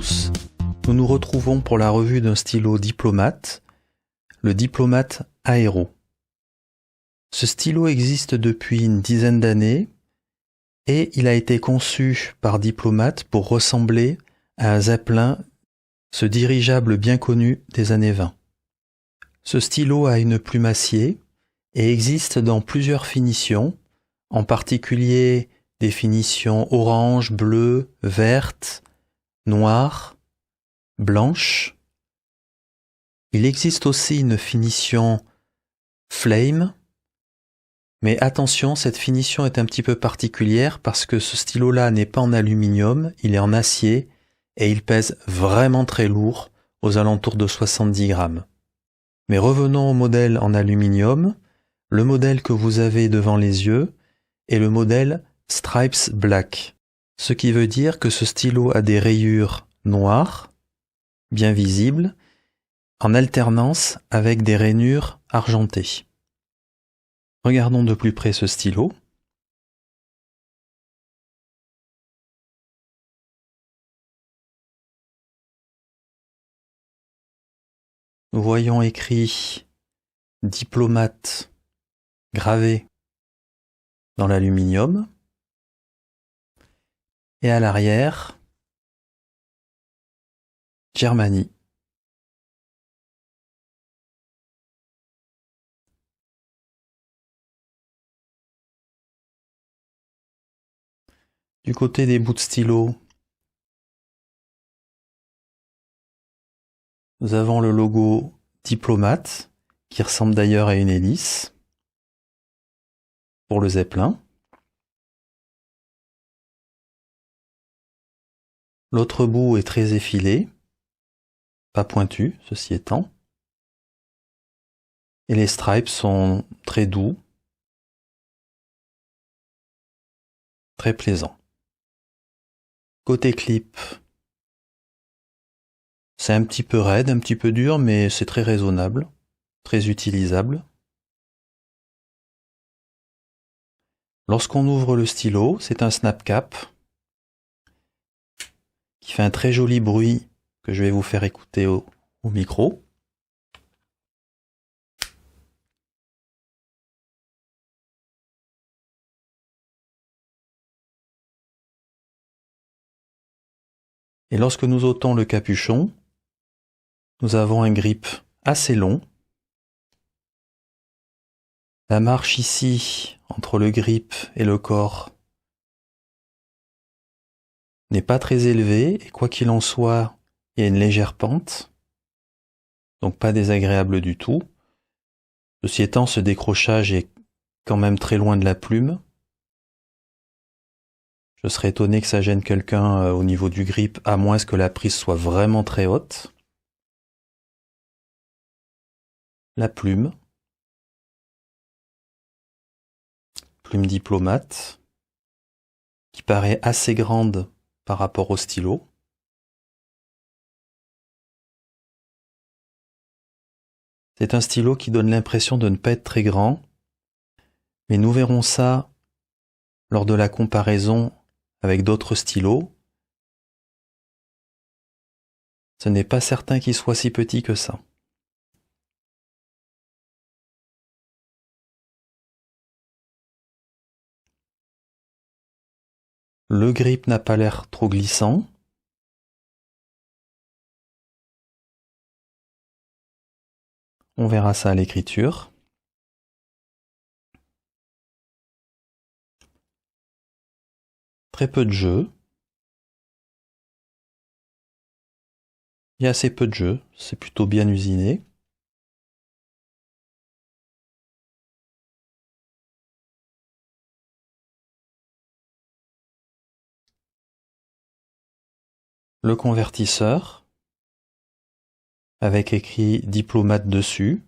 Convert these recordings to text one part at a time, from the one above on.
tous, nous nous retrouvons pour la revue d'un stylo Diplomate, le Diplomate Aero. Ce stylo existe depuis une dizaine d'années et il a été conçu par Diplomate pour ressembler à un Zeppelin, ce dirigeable bien connu des années 20. Ce stylo a une plume acier et existe dans plusieurs finitions, en particulier des finitions orange, bleu, verte, noire, blanche. Il existe aussi une finition flame, mais attention, cette finition est un petit peu particulière parce que ce stylo-là n'est pas en aluminium, il est en acier et il pèse vraiment très lourd, aux alentours de 70 grammes. Mais revenons au modèle en aluminium. Le modèle que vous avez devant les yeux est le modèle Stripes Black, ce qui veut dire que ce stylo a des rayures noires, bien visibles, en alternance avec des rainures argentées. Regardons de plus près ce stylo. Nous voyons écrit Diplomate gravé dans l'aluminium. Et à l'arrière, Germany. Du côté des bouts de stylo, nous avons le logo Diplomate, qui ressemble d'ailleurs à une hélice, pour le Zeppelin. L'autre bout est très effilé, pas pointu, ceci étant. Et les stripes sont très doux, très plaisants. Côté clip, c'est un petit peu raide, un petit peu dur, mais c'est très raisonnable, très utilisable. Lorsqu'on ouvre le stylo, c'est un snap cap qui fait un très joli bruit que je vais vous faire écouter au micro. Et lorsque nous ôtons le capuchon, nous avons un grip assez long. La marche ici, entre le grip et le corps, n'est pas très élevée, et quoi qu'il en soit, il y a une légère pente, donc pas désagréable du tout. Ceci étant, ce décrochage est quand même très loin de la plume. Je serais étonné que ça gêne quelqu'un au niveau du grip, à moins que la prise soit vraiment très haute. La plume Diplomate, qui paraît assez grande par rapport au stylo. C'est un stylo qui donne l'impression de ne pas être très grand, mais nous verrons ça lors de la comparaison avec d'autres stylos. Ce n'est pas certain qu'il soit si petit que ça. Le grip n'a pas l'air trop glissant. On verra ça à l'écriture. Très peu de jeu. Il y a assez peu de jeu, c'est plutôt bien usiné. Le convertisseur, avec écrit Diplomate dessus.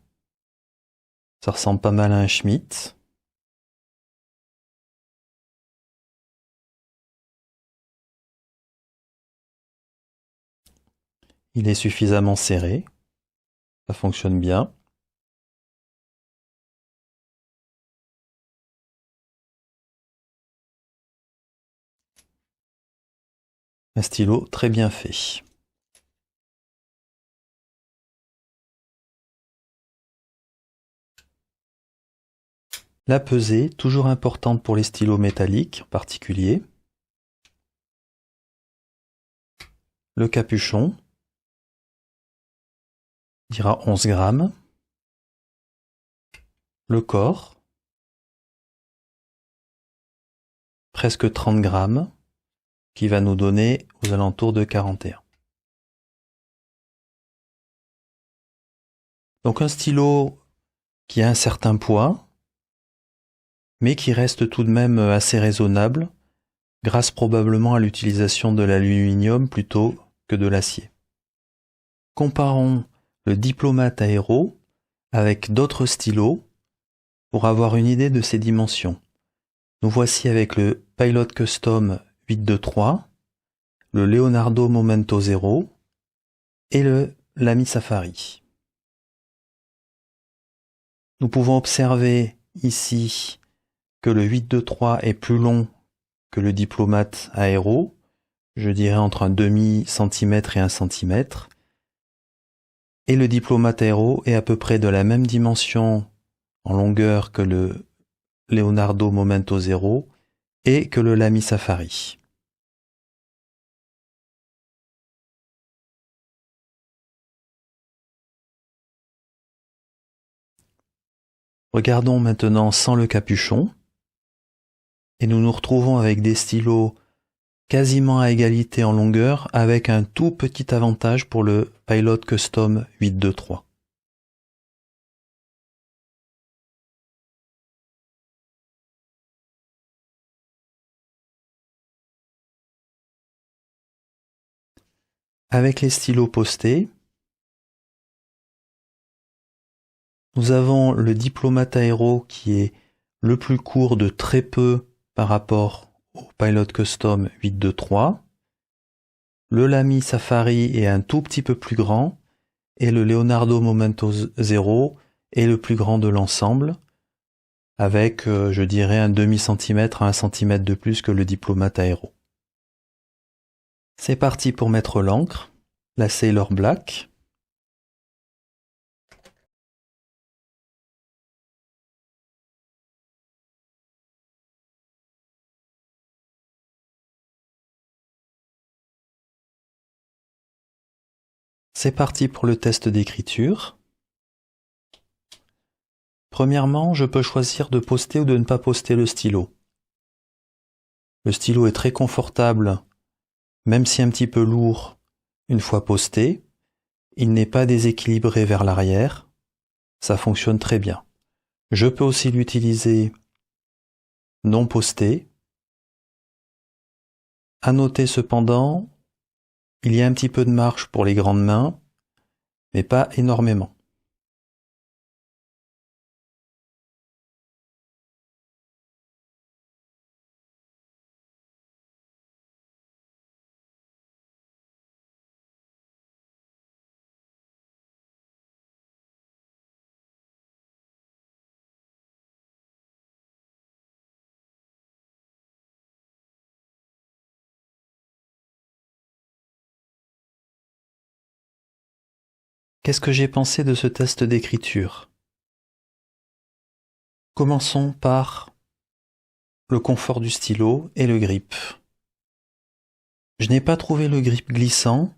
Ça ressemble pas mal à un Schmitt. Il est suffisamment serré. Ça fonctionne bien. Un stylo très bien fait. La pesée, toujours importante pour les stylos métalliques en particulier. Le capuchon dira 11 grammes. Le corps, presque 30 grammes, qui va nous donner aux alentours de 41. Donc un stylo qui a un certain poids, mais qui reste tout de même assez raisonnable, grâce probablement à l'utilisation de l'aluminium plutôt que de l'acier. Comparons le Diplomate Aero avec d'autres stylos pour avoir une idée de ses dimensions. Nous voici avec le Pilot Custom 823, le Leonardo Momento Zero et le Lamy Safari. Nous pouvons observer ici que le 823 est plus long que le Diplomate Aero, je dirais entre un demi-centimètre et 1 centimètre. Et le Diplomate Aero est à peu près de la même dimension en longueur que le Leonardo Momento Zero et que le Lamy Safari. Regardons maintenant sans le capuchon, et nous nous retrouvons avec des stylos quasiment à égalité en longueur, avec un tout petit avantage pour le Pilot Custom 823. Avec les stylos postés, nous avons le Diplomate Aero qui est le plus court de très peu par rapport au Pilot Custom 823. Le Lamy Safari est un tout petit peu plus grand et le Leonardo Momento Zero est le plus grand de l'ensemble avec, je dirais, un demi-centimètre à 1 centimètre de plus que le Diplomate Aero. C'est parti pour mettre l'encre, la Sailor Black. C'est parti pour le test d'écriture. Premièrement, je peux choisir de poster ou de ne pas poster le stylo. Le stylo est très confortable, même si un petit peu lourd une fois posté. Il n'est pas déséquilibré vers l'arrière. Ça fonctionne très bien. Je peux aussi l'utiliser non posté. À noter cependant, il y a un petit peu de marge pour les grandes mains, mais pas énormément. Qu'est-ce que j'ai pensé de ce test d'écriture? Commençons par le confort du stylo et le grip. Je n'ai pas trouvé le grip glissant,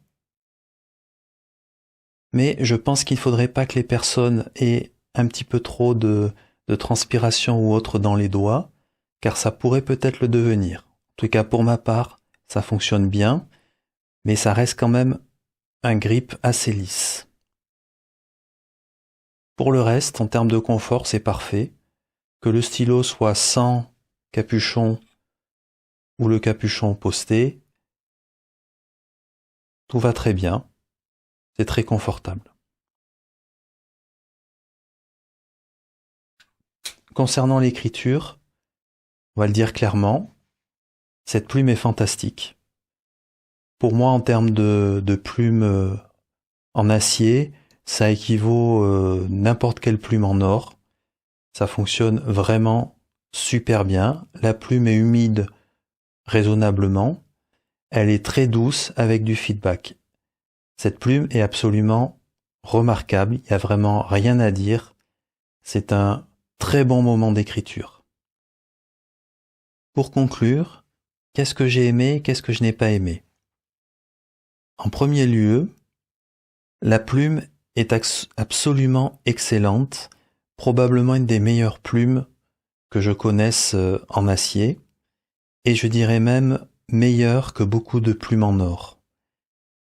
mais je pense qu'il ne faudrait pas que les personnes aient un petit peu trop de transpiration ou autre dans les doigts, car ça pourrait peut-être le devenir. En tout cas, pour ma part, ça fonctionne bien, mais ça reste quand même un grip assez lisse. Pour le reste, en termes de confort, c'est parfait. Que le stylo soit sans capuchon ou le capuchon posté, tout va très bien. C'est très confortable. Concernant l'écriture, on va le dire clairement, cette plume est fantastique. Pour moi, en termes de plume en acier, ça équivaut n'importe quelle plume en or. Ça fonctionne vraiment super bien. La plume est humide raisonnablement. Elle est très douce avec du feedback. Cette plume est absolument remarquable. Il n'y a vraiment rien à dire. C'est un très bon moment d'écriture. Pour conclure, qu'est-ce que j'ai aimé, qu'est-ce que je n'ai pas aimé? En premier lieu, la plume est absolument excellente, probablement une des meilleures plumes que je connaisse en acier, et je dirais même meilleure que beaucoup de plumes en or.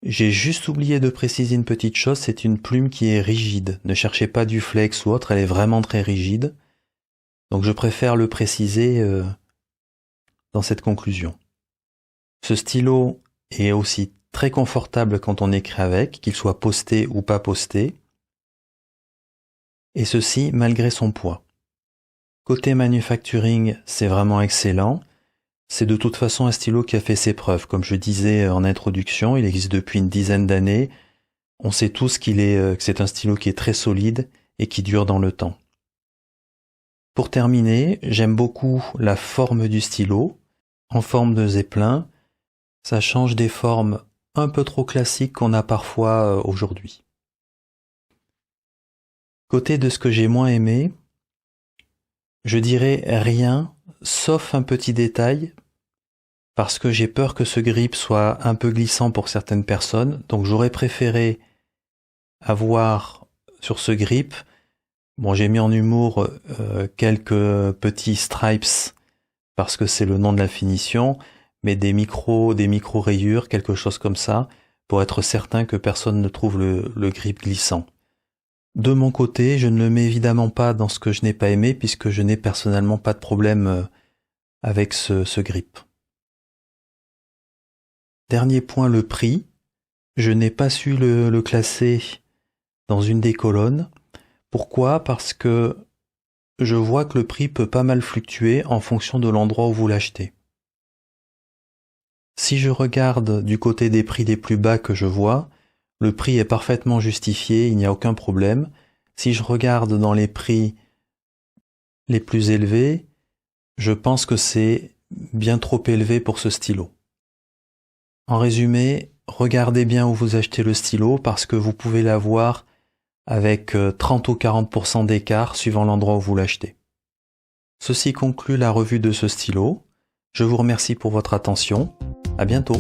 J'ai juste oublié de préciser une petite chose, c'est une plume qui est rigide. Ne cherchez pas du flex ou autre, elle est vraiment très rigide. Donc je préfère le préciser dans cette conclusion. Ce stylo est aussi très confortable quand on écrit avec, qu'il soit posté ou pas posté. Et ceci malgré son poids. Côté manufacturing, c'est vraiment excellent. C'est de toute façon un stylo qui a fait ses preuves. Comme je disais en introduction, il existe depuis une dizaine d'années. On sait tous que c'est un stylo qui est très solide et qui dure dans le temps. Pour terminer, j'aime beaucoup la forme du stylo, en forme de zeppelin. Ça change des formes un peu trop classiques qu'on a parfois aujourd'hui. Côté de ce que j'ai moins aimé, je dirais rien, sauf un petit détail, parce que j'ai peur que ce grip soit un peu glissant pour certaines personnes, donc j'aurais préféré avoir sur ce grip, bon j'ai mis en humour quelques petits stripes, parce que c'est le nom de la finition, mais des micro rayures, quelque chose comme ça, pour être certain que personne ne trouve le grip glissant. De mon côté, je ne le mets évidemment pas dans ce que je n'ai pas aimé, puisque je n'ai personnellement pas de problème avec ce grip. Dernier point, le prix. Je n'ai pas su le classer dans une des colonnes. Pourquoi? Parce que je vois que le prix peut pas mal fluctuer en fonction de l'endroit où vous l'achetez. Si je regarde du côté des prix les plus bas que je vois, le prix est parfaitement justifié, il n'y a aucun problème. Si je regarde dans les prix les plus élevés, je pense que c'est bien trop élevé pour ce stylo. En résumé, regardez bien où vous achetez le stylo parce que vous pouvez l'avoir avec 30 ou 40% d'écart suivant l'endroit où vous l'achetez. Ceci conclut la revue de ce stylo. Je vous remercie pour votre attention. À bientôt.